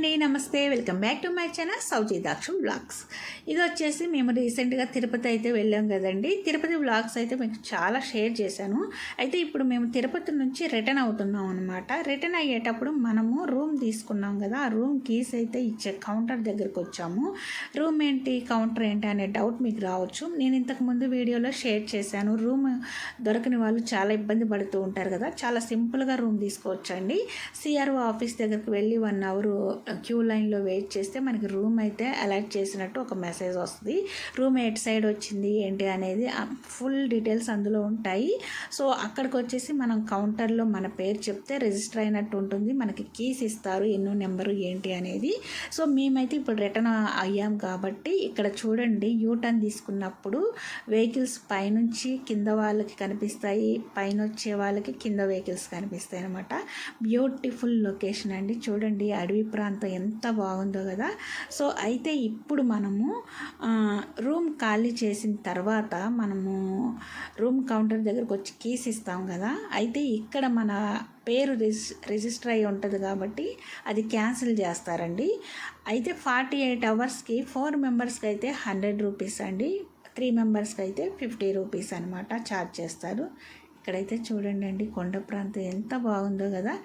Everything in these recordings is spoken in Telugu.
అండి, నమస్తే. Welcome back to my channel Sowji Dakshu vlogs. ఇది వచ్చేసి మేము రీసెంట్గా తిరుపతి అయితే వెళ్ళాం కదండి. తిరుపతి వ్లాగ్స్ అయితే మీకు చాలా షేర్ చేశాను. అయితే ఇప్పుడు మేము తిరుపతి నుంచి రిటర్న్ అవుతున్నాం అనమాట. రిటర్న్ అయ్యేటప్పుడు మనము రూమ్ తీసుకున్నాం కదా, ఆ రూమ్ కీస్ అయితే ఇచ్చే కౌంటర్ దగ్గరికి వచ్చాము. రూమ్ ఏంటి, కౌంటర్ ఏంటి అనే డౌట్ మీకు రావచ్చు. నేను ఇంతకుముందు వీడియోలో షేర్ చేశాను. రూమ్ దొరకని వాళ్ళు చాలా ఇబ్బంది పడుతూ ఉంటారు కదా, చాలా సింపుల్గా రూమ్ తీసుకోవచ్చండి. సిఆర్ఓ ఆఫీస్ దగ్గరికి వెళ్ళి 1 అవర్ క్యూ లైన్లో వెయిట్ చేస్తే మనకి రూమ్ అయితే అలర్ట్ చేసినట్టు ఒక మెసేజ్ వస్తుంది. రూమ్ ఎట్ సైడ్ వచ్చింది ఏంటి అనేది ఫుల్ డీటెయిల్స్ అందులో ఉంటాయి. సో అక్కడికి వచ్చేసి మనం కౌంటర్లో మన పేరు చెప్తే రిజిస్టర్ అయినట్టు ఉంటుంది. మనకి కీస్ ఇస్తారు, ఎన్నో నెంబరు ఏంటి అనేది. సో మేమైతే ఇప్పుడు రిటర్న్ అయ్యాం కాబట్టి ఇక్కడ చూడండి, యూటర్న్ తీసుకున్నప్పుడు వెహికల్స్ పైనుంచి కింద వాళ్ళకి కనిపిస్తాయి, పైన వచ్చే వాళ్ళకి కింద వెహికల్స్ కనిపిస్తాయి అనమాట. బ్యూటిఫుల్ లొకేషన్ అండి. చూడండి అడవి ప్రాంతం ఎంత బాగుందో కదా. సో అయితే ఇప్పుడు మనము రూమ్ ఖాళీ చేసిన తర్వాత మనము రూమ్ కౌంటర్ దగ్గరకు వచ్చి కీస్ ఇస్తాం కదా. అయితే ఇక్కడ మన పేరు రిజిస్టర్ అయి ఉంటుంది కాబట్టి అది క్యాన్సిల్ చేస్తారండి. అయితే 48 అవర్స్కి 4 మెంబర్స్కి అయితే 100 రూపీస్ అండి, 3 మెంబర్స్కి అయితే 50 రూపీస్ అనమాట ఛార్జ్ చేస్తారు. ఇక్కడైతే చూడండి అండి, కొండ ప్రాంతం ఎంత బాగుందో కదా.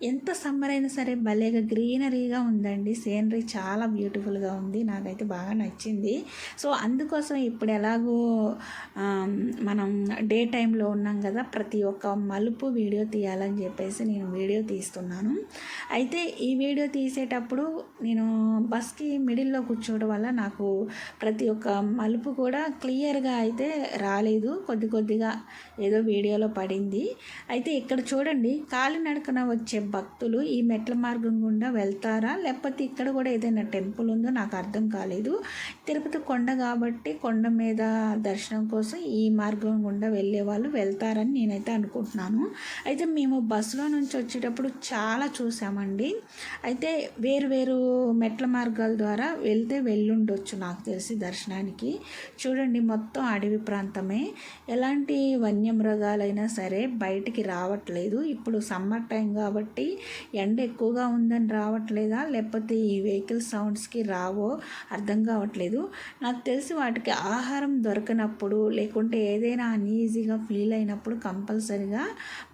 ఎంత సమ్మర్ అయినా సరే భలేగా గ్రీనరీగా ఉందండి. సీనరీ చాలా బ్యూటిఫుల్గా ఉంది, నాకైతే బాగా నచ్చింది. సో అందుకోసం ఇప్పుడు ఎలాగో మనం డే టైంలో ఉన్నాం కదా, ప్రతి ఒక్క మలుపు వీడియో తీయాలని చెప్పేసి నేను వీడియో తీస్తున్నాను. అయితే ఈ వీడియో తీసేటప్పుడు నేను బస్కి మిడిల్లో కూర్చోవడం వల్ల నాకు ప్రతి ఒక్క మలుపు కూడా క్లియర్గా అయితే రాలేదు, కొద్దిగా ఏదో వీడియోలో పడింది. అయితే ఇక్కడ చూడండి, కాలినడకన వచ్చే భక్తులు ఈ మెట్ల మార్గం గుండా వెళ్తారా, లేకపోతే ఇక్కడ కూడా ఏదైనా టెంపుల్ ఉందో నాకు అర్థం కాలేదు. తిరుపతి కొండ కాబట్టి కొండ మీద దర్శనం కోసం ఈ మార్గం గుండా వెళ్ళే వాళ్ళు వెళ్తారని నేనైతే అనుకుంటున్నాను. అయితే మేము బస్సులో నుంచి వచ్చేటప్పుడు చాలా చూసామండి. అయితే వేరు మెట్ల మార్గాల ద్వారా వెళ్తే వెళ్ళుండొచ్చు నాకు తెలిసి దర్శనానికి. చూడండి మొత్తం అడవి ప్రాంతమే, ఎలాంటి వన్యమృగాలైనా సరే బయటికి రావట్లేదు. ఇప్పుడు సమ్మర్ టైం కాబట్టి ఎండ ఎక్కువగా ఉందని రావట్లేదా, లేకపోతే ఈ వెహికల్ సౌండ్స్కి రావో అర్థం కావట్లేదు. నాకు తెలిసి వాటికి ఆహారం దొరకనప్పుడు, లేకుంటే ఏదైనా అన్ఈజీగా ఫీల్ అయినప్పుడు కంపల్సరిగా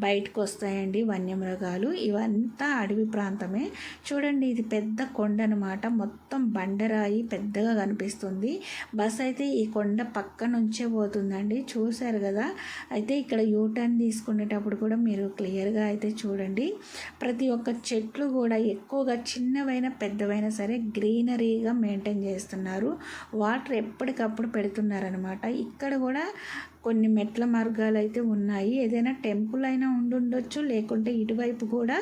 బయటకు వస్తాయండి వన్యమృగాలు. ఇవంతా అడవి ప్రాంతమే. చూడండి ఇది పెద్ద కొండ అనమాట, మొత్తం బండరాయి పెద్దగా కనిపిస్తుంది. బస్ అయితే ఈ కొండ పక్క నుంచే పోతుందండి, చూశారు కదా. అయితే ఇక్కడ యూటర్న్ తీసుకునేటప్పుడు కూడా మీరు క్లియర్గా అయితే చూడండి, ప్రతి ఒక్క చెట్లు కూడా ఎక్కువగా చిన్నవైనా పెద్దవైనా సరే గ్రీనరీగా మెయింటైన్ చేస్తున్నారు. వాటర్ ఎప్పటికప్పుడు పెడుతున్నారనమాట. ఇక్కడ కూడా కొన్ని మెట్ల మార్గాలు అయితే ఉన్నాయి. ఏదైనా టెంపుల్ అయినా ఉండుండొచ్చు, లేకుంటే ఇటువైపు కూడా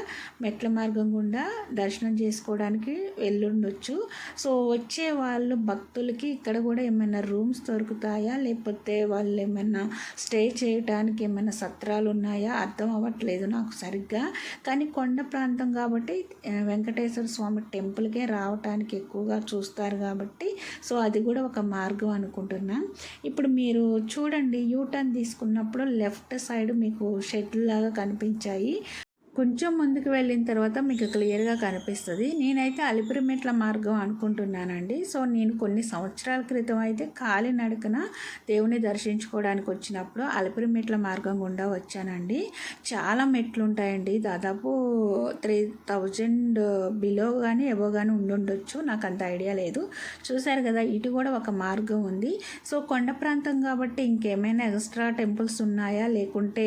మెట్ల మార్గం గుండా దర్శనం చేసుకోవడానికి వెళ్ళుండొచ్చు. సో వచ్చే వాళ్ళు భక్తులకి ఇక్కడ కూడా ఏమైనా రూమ్స్ దొరుకుతాయా, లేకపోతే వాళ్ళు ఏమైనా స్టే చేయడానికి ఏమైనా సత్రాలు ఉన్నాయా అర్థం అవ్వట్లేదు నాకు సరిగ్గా. కానీ కొండ ప్రాంతం కాబట్టి వెంకటేశ్వర స్వామి టెంపుల్కే రావడానికి ఎక్కువగా చూస్తారు కాబట్టి సో అది కూడా ఒక మార్గం అనుకుంటున్నా. ఇప్పుడు మీరు చూడండి, యూటర్న్ తీసుకున్నప్పుడు లెఫ్ట్ సైడ్ మీకు షెడ్ లాగా కనిపించాయి. కొంచెం ముందుకు వెళ్ళిన తర్వాత మీకు క్లియర్గా కనిపిస్తుంది. నేనైతే అలిపిరిమెట్ల మార్గం అనుకుంటున్నానండి. సో నేను కొన్ని సంవత్సరాల క్రితం అయితే కాలినడకన దేవుని దర్శించుకోవడానికి వచ్చినప్పుడు అలిపిరిమెట్ల మార్గం గుండా వచ్చానండి. చాలా మెట్లు ఉంటాయండి, దాదాపు 3000 బిలో కానీ ఎబో కానీ ఉండుండొచ్చు, నాకు అంత ఐడియా లేదు. చూశారు కదా, ఇటు కూడా ఒక మార్గం ఉంది. సో కొండ ప్రాంతం కాబట్టి ఇంకేమైనా ఎక్స్ట్రా టెంపుల్స్ ఉన్నాయా, లేకుంటే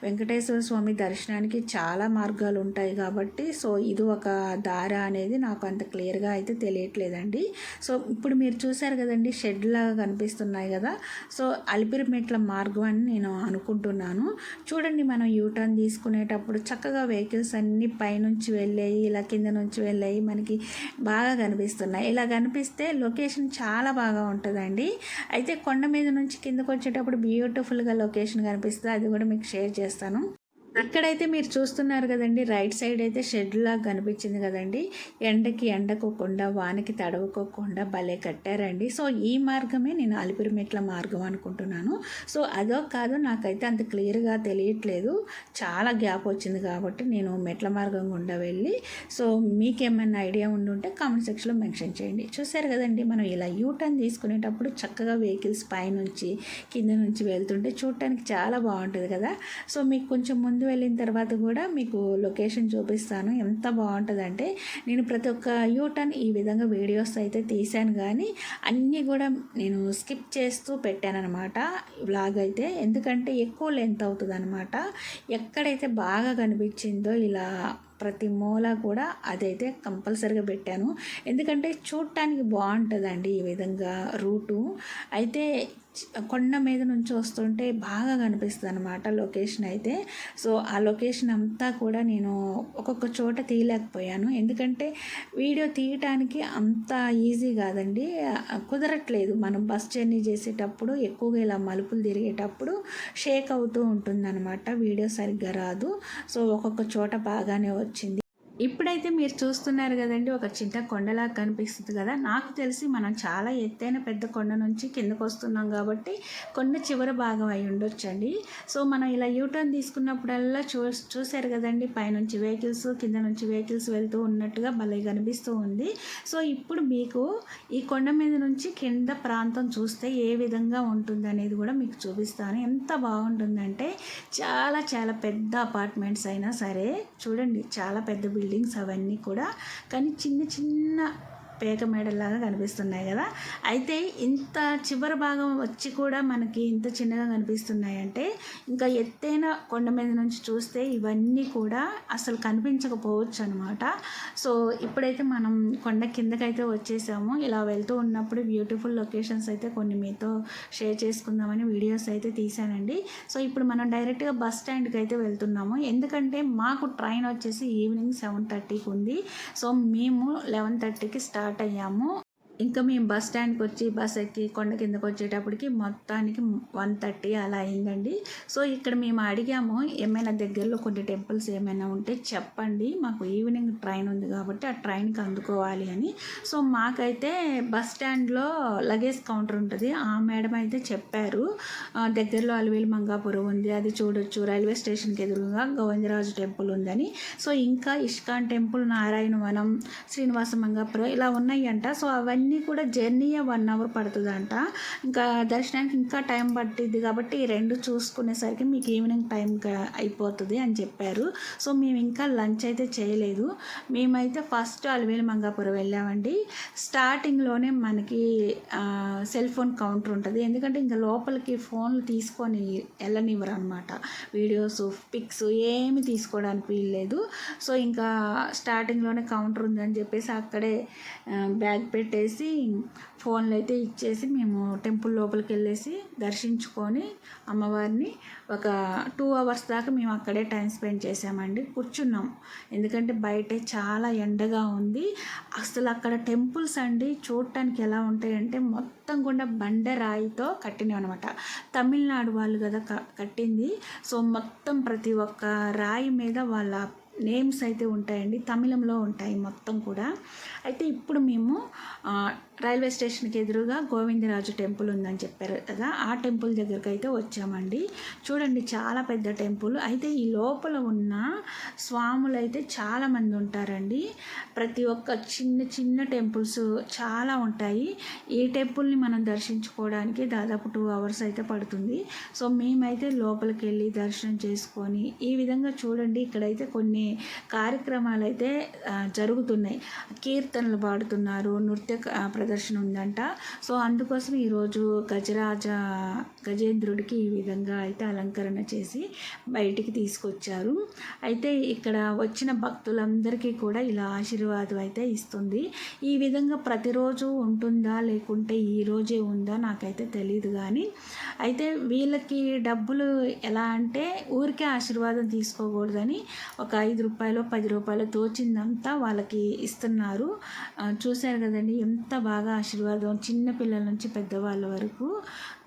వెంకటేశ్వర స్వామి దర్శనానికి చాలా మార్గాలు ఉంటాయి కాబట్టి సో ఇది ఒక దారి అనేది నాకు అంత క్లియర్గా అయితే తెలియట్లేదండి. సో ఇప్పుడు మీరు చూసారు కదండి, షెడ్ లాగా కనిపిస్తున్నాయి కదా. సో అలిపిరిమెట్ల మార్గం అని నేను అనుకుంటున్నాను. చూడండి, మనం యూటర్న్ తీసుకునేటప్పుడు చక్కగా వెహికల్స్ అన్నీ పైనుంచి వెళ్ళాయి, ఇలా కింద నుంచి వెళ్ళాయి, మనకి బాగా కనిపిస్తున్నాయి. ఇలా కనిపిస్తే లొకేషన్ చాలా బాగా ఉంటుందండి. అయితే కొండ మీద నుంచి కిందకు వచ్చేటప్పుడు బ్యూటిఫుల్గా లొకేషన్ కనిపిస్తుంది, అది కూడా మీకు షేర్ చేస్తాను. ఇక్కడైతే మీరు చూస్తున్నారు కదండి, రైట్ సైడ్ అయితే షెడ్ లాగా కనిపించింది కదండి. ఎండకి ఎండకోకుండా వానకి తడవకోకుండా భలే కట్టారండి. సో ఈ మార్గమే నేను అలిపిరి మెట్ల మార్గం అనుకుంటున్నాను. సో అదో కాదో నాకైతే అంత క్లియర్గా తెలియట్లేదు, చాలా గ్యాప్ వచ్చింది కాబట్టి నేను మెట్ల మార్గం గుండా వెళ్ళి. సో మీకేమైనా ఐడియా ఉండుంటే కామెంట్ సెక్షన్లో మెన్షన్ చేయండి. చూసారు కదండి, మనం ఇలా యూటర్న్ తీసుకునేటప్పుడు చక్కగా వెహికల్స్ పైనుంచి కింద నుంచి వెళ్తుంటే చూడటానికి చాలా బాగుంటుంది కదా. సో మీకు కొంచెం ముందు వెళ్ళిన తర్వాత కూడా మీకు లొకేషన్ చూపిస్తాను, ఎంత బాగుంటుందంటే. నేను ప్రతి ఒక్క యూటర్న్ ఈ విధంగా వీడియోస్ అయితే తీశాను, కానీ అన్నీ కూడా నేను స్కిప్ చేస్తూ పెట్టాను అనమాట వ్లాగ్ అయితే. ఎందుకంటే ఎక్కువ లెంత్ అవుతుంది అనమాట. ఎక్కడైతే బాగా కనిపించిందో ఇలా ప్రతి మూల కూడా అదైతే కంపల్సరీగా పెట్టాను, ఎందుకంటే చూడటానికి బాగుంటుందండి ఈ విధంగా రూటు. అయితే కొండ మీద నుంచి వస్తుంటే బాగా కనిపిస్తుంది అనమాట లొకేషన్ అయితే. సో ఆ లొకేషన్ అంతా కూడా నేను ఒక్కొక్క చోట తీయలేకపోయాను, ఎందుకంటే వీడియో తీయటానికి అంత ఈజీ కాదండి, కుదరట్లేదు. మనం బస్ జర్నీ చేసేటప్పుడు ఎక్కువగా ఇలా మలుపులు తిరిగేటప్పుడు షేక్ అవుతూ ఉంటుందన్నమాట, వీడియో సరిగ్గా రాదు. సో ఒక్కొక్క చోట బాగానే వచ్చింది. ఇప్పుడైతే మీరు చూస్తున్నారు కదండి, ఒక చిన్న కొండలాగా కనిపిస్తుంది కదా. నాకు తెలిసి మనం చాలా ఎత్తైన పెద్ద కొండ నుంచి కిందకు వస్తున్నాం కాబట్టి కొండ చివరి భాగం అయి ఉండొచ్చండి. సో మనం ఇలా యూటర్న్ తీసుకున్నప్పుడల్లా చూశారు కదండి, పైనుంచి వెహికల్స్ కింద నుంచి వెహికల్స్ వెళ్తూ ఉన్నట్టుగా భలే కనిపిస్తూ ఉంది. సో ఇప్పుడు మీకు ఈ కొండ మీద నుంచి కింద ప్రాంతం చూస్తే ఏ విధంగా ఉంటుంది అనేది కూడా మీకు చూపిస్తాను. ఎంత బాగుంటుందంటే చాలా చాలా పెద్ద అపార్ట్మెంట్స్ అయినా సరే చూడండి, చాలా పెద్ద బిల్డింగ్స్ అవన్నీ కూడా, కానీ చిన్న చిన్న పేక మేడల్లాగా కనిపిస్తున్నాయి కదా. అయితే ఇంత చివరి భాగం వచ్చి కూడా మనకి ఇంత చిన్నగా కనిపిస్తున్నాయంటే ఇంకా ఎత్తైన కొండ మీద నుంచి చూస్తే ఇవన్నీ కూడా అసలు కనిపించకపోవచ్చు అనమాట. సో ఇప్పుడైతే మనం కొండ కిందకైతే వచ్చేసాము. ఇలా వెళ్తూ ఉన్నప్పుడు బ్యూటిఫుల్ లొకేషన్స్ అయితే కొన్ని మీతో షేర్ చేసుకుందామని వీడియోస్ అయితే తీసానండి. సో ఇప్పుడు మనం డైరెక్ట్గా బస్ స్టాండ్కి అయితే వెళ్తున్నాము, ఎందుకంటే మాకు ట్రైన్ వచ్చేసి ఈవినింగ్ 7:30కి ఉంది. సో మేము 11:30కి స్టార్ట్ అయ్యాము. ఇంకా మేము బస్ స్టాండ్కి వచ్చి బస్ ఎక్కి కొండ కిందకి వచ్చేటప్పటికి మొత్తానికి 1:30 అలా అయిందండి. సో ఇక్కడ మేము అడిగాము, ఏమైనా దగ్గరలో కొన్ని టెంపుల్స్ ఏమైనా ఉంటే చెప్పండి, మాకు ఈవినింగ్ ట్రైన్ ఉంది కాబట్టి ఆ ట్రైన్కి అందుకోవాలి అని. సో మాకైతే బస్ స్టాండ్లో లగేజ్ కౌంటర్ ఉంటుంది, ఆ మేడం అయితే చెప్పారు దగ్గరలో అలివేలు మంగాపురం ఉంది, అది చూడొచ్చు, రైల్వే స్టేషన్కి ఎదురుగా గోవిందరాజు టెంపుల్ ఉందని. సో ఇంకా ఇస్కాన్ టెంపుల్, నారాయణవనం, శ్రీనివాస మంగాపురం ఇలా ఉన్నాయి అంట. సో అవన్నీ కూడా జర్నీయే 1 అవర్ పడుతుందంట. ఇంకా దర్శనానికి ఇంకా టైం పట్టిద్ది కాబట్టి ఈ రెండు చూసుకునేసరికి మీకు ఈవినింగ్ టైం అయిపోతుంది అని చెప్పారు. సో మేము ఇంకా లంచ్ అయితే చేయలేదు. మేమైతే ఫస్ట్ అలివేలు మంగాపురం వెళ్ళామండి. స్టార్టింగ్లోనే మనకి సెల్ ఫోన్ కౌంటర్ ఉంటుంది, ఎందుకంటే ఇంకా లోపలికి ఫోన్లు తీసుకొని వెళ్ళనివ్వరు అనమాట, వీడియోస్ పిక్స్ ఏమి తీసుకోవడానికి వీల్లేదు. సో ఇంకా స్టార్టింగ్లోనే కౌంటర్ ఉందని చెప్పేసి అక్కడే బ్యాగ్ పెట్టేసి ఫోన్లు అయితే ఇచ్చేసి మేము టెంపుల్ లోపలికి వెళ్ళేసి దర్శించుకొని అమ్మవారిని ఒక 2 అవర్స్ దాకా మేము అక్కడే టైం స్పెండ్ చేసామండి. కూర్చున్నాం, ఎందుకంటే బయటే చాలా ఎండగా ఉంది. అసలు అక్కడ టెంపుల్స్ అండి చూడటానికి ఎలా ఉంటాయంటే మొత్తం కూడా బండరాయితో కట్టినవి అనమాట, తమిళనాడు వాళ్ళు కదా కట్టింది. సో మొత్తం ప్రతి ఒక్క రాయి మీద వాళ్ళ నేమ్స్ అయితే ఉంటాయండి, తమిళంలో ఉంటాయి మొత్తం కూడా. అయితే ఇప్పుడు మేము రైల్వే స్టేషన్కి ఎదురుగా గోవిందరాజు టెంపుల్ ఉందని చెప్పారు కదా, ఆ టెంపుల్ దగ్గరికి అయితే వచ్చామండి. చూడండి చాలా పెద్ద టెంపుల్. అయితే ఈ లోపల ఉన్న స్వాములు అయితే చాలామంది ఉంటారండి. ప్రతి ఒక్క చిన్న చిన్న టెంపుల్స్ చాలా ఉంటాయి. ఈ టెంపుల్ని మనం దర్శించుకోవడానికి దాదాపు 2 అవర్స్ అయితే పడుతుంది. సో మేమైతే లోపలికి వెళ్ళి దర్శనం చేసుకొని ఈ విధంగా చూడండి, ఇక్కడైతే కొన్ని కార్యక్రమాలు అయితే జరుగుతున్నాయి, కీర్తనలు పాడుతున్నారు, నృత్య ప్రదర్శన ఉందంట. సో అందుకోసం ఈరోజు గజేంద్రుడికి ఈ విధంగా అయితే అలంకరణ చేసి బయటికి తీసుకొచ్చారు. అయితే ఇక్కడ వచ్చిన భక్తులందరికీ కూడా ఇలా ఆశీర్వాదం అయితే ఇస్తుంది. ఈ విధంగా ప్రతిరోజు ఉంటుందా లేకుంటే ఈరోజే ఉందా నాకైతే తెలియదు, కానీ అయితే వీళ్ళకి డబ్బులు ఎలా అంటే ఊరికే ఆశీర్వాదం తీసుకోకూడదని ఒక రూపాయలు 10 రూపాయలు తోచిందంతా వాళ్ళకి ఇస్తున్నారు. చూశారు కదండి ఎంత బాగా ఆశీర్వాదం, చిన్న పిల్లల నుంచి పెద్దవాళ్ళ వరకు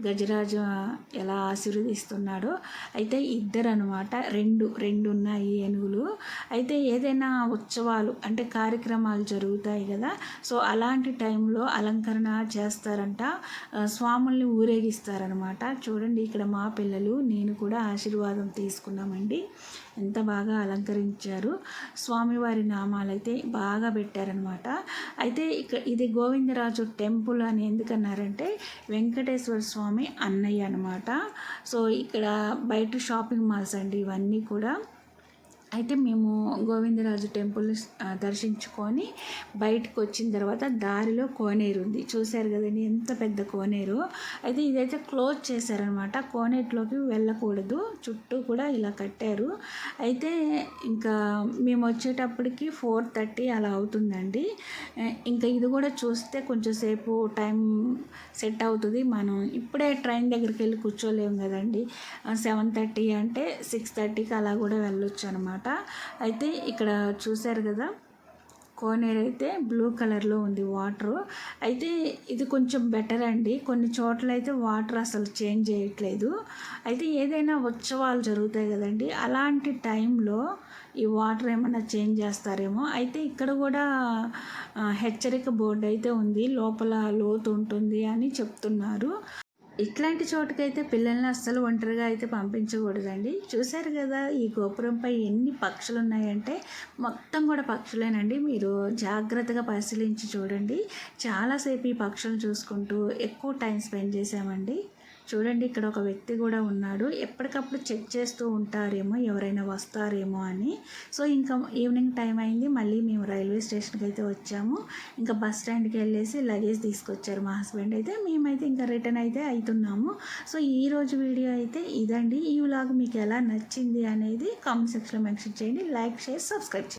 గజరాజు ఎలా ఆశీర్వదిస్తున్నాడో. అయితే ఇద్దరు అనమాట, రెండు ఉన్నాయి ఏనుగులు. అయితే ఏదైనా ఉత్సవాలు అంటే కార్యక్రమాలు జరుగుతాయి కదా, సో అలాంటి టైంలో అలంకరణ చేస్తారంట, స్వాముల్ని ఊరేగిస్తారనమాట. చూడండి ఇక్కడ మా పిల్లలు నేను కూడా ఆశీర్వాదం తీసుకున్నామండి. ఎంత బాగా అలంకరించారు, స్వామివారి నామాలు అయితే బాగా పెట్టారనమాట. అయితే ఇది గోవిందరాజు టెంపుల్ అని ఎందుకన్నారంటే వెంకటేశ్వర స్వామి అన్నయ్య అనమాట. సో ఇక్కడ బయట షాపింగ్ మాల్స్ అండి ఇవన్నీ కూడా. అయితే మేము గోవిందరాజు టెంపుల్ దర్శించుకొని బయటకు వచ్చిన తర్వాత దారిలో కోనేరు ఉంది. చూశారు కదండి ఎంత పెద్ద కోనేరు. అయితే ఇదైతే క్లోజ్ చేశారనమాట, కోనేరులోకి వెళ్ళకూడదు, చుట్టూ కూడా ఇలా కట్టారు. అయితే ఇంకా మేము వచ్చేటప్పటికి 4:30 అలా అవుతుందండి. ఇంకా ఇది కూడా చూస్తే కొంచెం సేపు టైం సెట్ అవుతుంది. మనం ఇప్పుడే ట్రైన్ దగ్గరికి వెళ్ళి కూర్చోలేము కదండి, 7:30 అంటే 6:30కి అలా కూడా వెళ్ళొచ్చు అనమాట. అయితే ఇక్కడ చూశారు కదా కోనేరు అయితే బ్లూ కలర్లో ఉంది వాటరు. అయితే ఇది కొంచెం బెటర్ అండి, కొన్ని చోట్ల అయితే వాటర్ అసలు చేంజ్ చేయట్లేదు. అయితే ఏదైనా ఉత్సవాలు జరుగుతాయి కదండి, అలాంటి టైంలో ఈ వాటర్ ఏమైనా చేంజ్ చేస్తారేమో. అయితే ఇక్కడ కూడా హెచ్చరిక బోర్డు అయితే ఉంది, లోపల లోతు ఉంటుంది అని చెప్తున్నారు. ఇట్లాంటి చోటుకైతే పిల్లల్ని అస్సలు ఒంటరిగా అయితే పంపించకూడదండి. చూశారు కదా ఈ గోపురంపై ఎన్ని పక్షులు ఉన్నాయంటే మొత్తం కూడా పక్షులేనండి. మీరు జాగ్రత్తగా పరిశీలించి చూడండి. చాలాసేపు ఈ పక్షులు చూసుకుంటూ ఎక్కువ టైం స్పెండ్ చేసామండి. చూడండి ఇక్కడ ఒక వ్యక్తి కూడా ఉన్నాడు, ఎప్పటికప్పుడు చెక్ చేస్తూ ఉంటారేమో ఎవరైనా వస్తారేమో అని. సో ఇంకా ఈవినింగ్ టైం అయింది, మళ్ళీ మేము రైల్వే స్టేషన్కి అయితే వచ్చాము. ఇంకా బస్ స్టాండ్కి వెళ్ళేసి లగేజ్ తీసుకొచ్చారు మా హస్బెండ్. అయితే మేమైతే ఇంకా రిటర్న్ అయితే అవుతున్నాము. సో ఈరోజు వీడియో అయితే ఇదండి. ఈ వ్లాగ్ మీకు ఎలా నచ్చింది అనేది కామెంట్ సెక్షన్లో మెన్షన్ చేయండి. లైక్, షేర్, సబ్స్క్రైబ్ చేయండి.